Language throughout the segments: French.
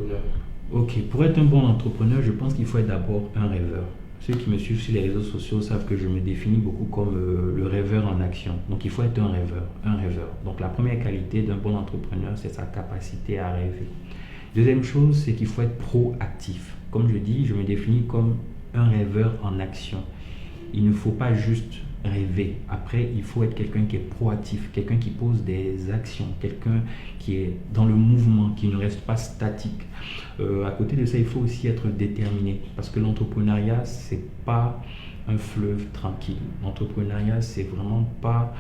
entrepreneur? Ok, pour être un bon entrepreneur, je pense qu'il faut être d'abord un rêveur. Ceux qui me suivent sur les réseaux sociaux savent que je me définis beaucoup comme le rêveur en action. Donc il faut être un rêveur, un rêveur. Donc la première qualité d'un bon entrepreneur, c'est sa capacité à rêver. Deuxième chose, c'est qu'il faut être proactif. Comme je dis, je me définis comme un rêveur en action. Il ne faut pas juste rêver. Après, il faut être quelqu'un qui est proactif, quelqu'un qui pose des actions, quelqu'un qui est dans le mouvement, qui ne reste pas statique. À côté de ça, il faut aussi être déterminé parce que l'entrepreneuriat, c'est pas un fleuve tranquille. L'entrepreneuriat, c'est vraiment pas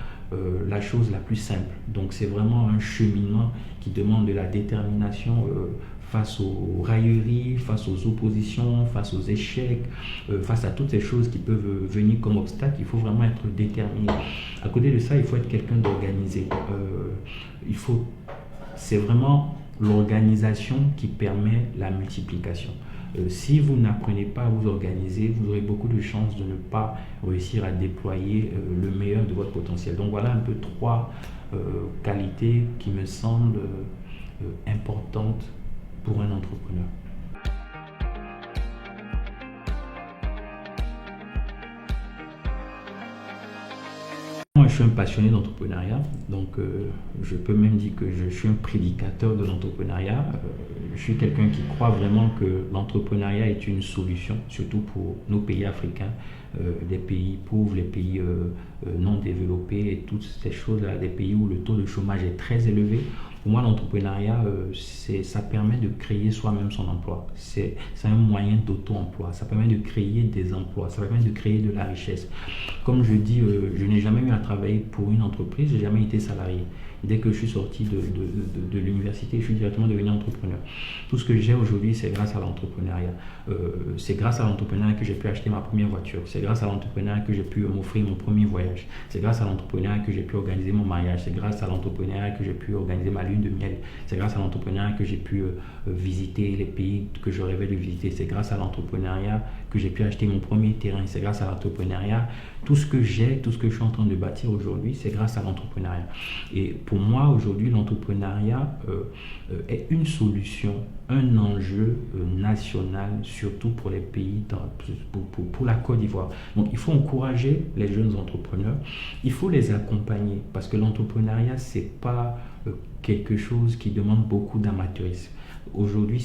la chose la plus simple. Donc, c'est vraiment un cheminement qui demande de la détermination face aux railleries, face aux oppositions, face aux échecs, face à toutes ces choses qui peuvent venir comme obstacle. Il faut vraiment être déterminé. À côté de ça, il faut être quelqu'un d'organisé. Il faut, c'est vraiment l'organisation qui permet la multiplication. Si vous n'apprenez pas à vous organiser, vous aurez beaucoup de chances de ne pas réussir à déployer le meilleur de votre potentiel. Donc voilà un peu trois qualités qui me semblent importantes pour un entrepreneur. Moi, je suis un passionné d'entrepreneuriat, donc je peux même dire que je suis un prédicateur de l'entrepreneuriat. Je suis quelqu'un qui croit vraiment que l'entrepreneuriat est une solution, surtout pour nos pays africains, des pays pauvres, les pays non développés et toutes ces choses-là, des pays où le taux de chômage est très élevé. Pour moi, l'entrepreneuriat, ça permet de créer soi-même son emploi. C'est un moyen d'auto-emploi. Ça permet de créer des emplois. Ça permet de créer de la richesse. Comme je dis, je n'ai jamais eu à travailler pour une entreprise. Je n'ai jamais été salarié. Dès que je suis sorti de l'université, je suis directement devenu entrepreneur. Tout ce que j'ai aujourd'hui, c'est grâce à l'entrepreneuriat. C'est grâce à l'entrepreneuriat que j'ai pu acheter ma première voiture. C'est grâce à l'entrepreneuriat que j'ai pu m'offrir mon premier voyage. C'est grâce à l'entrepreneuriat que j'ai pu organiser mon mariage. C'est grâce à l'entrepreneuriat que j'ai pu organiser ma lune de miel. C'est grâce à l'entrepreneuriat que j'ai pu visiter les pays que je rêvais de visiter. C'est grâce à l'entrepreneuriat que j'ai pu acheter mon premier terrain. C'est grâce à l'entrepreneuriat. Tout ce que j'ai, tout ce que je suis en train de bâtir aujourd'hui, c'est grâce à l'entrepreneuriat. Et pour moi, aujourd'hui, l'entrepreneuriat est une solution, un enjeu national, surtout pour les pays, pour la Côte d'Ivoire. Donc, il faut encourager les jeunes entrepreneurs, il faut les accompagner, parce que l'entrepreneuriat, c'est pas quelque chose qui demande beaucoup d'amateurisme. Aujourd'hui,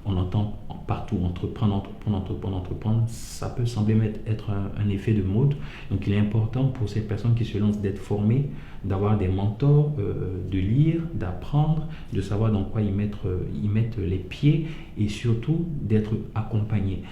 on entend partout entreprendre, entreprendre, entreprendre, entreprendre. Ça peut sembler être un effet de mode. Donc il est important pour ces personnes qui se lancent d'être formées, d'avoir des mentors, de lire, d'apprendre, de savoir dans quoi y mettre les pieds et surtout d'être accompagnés.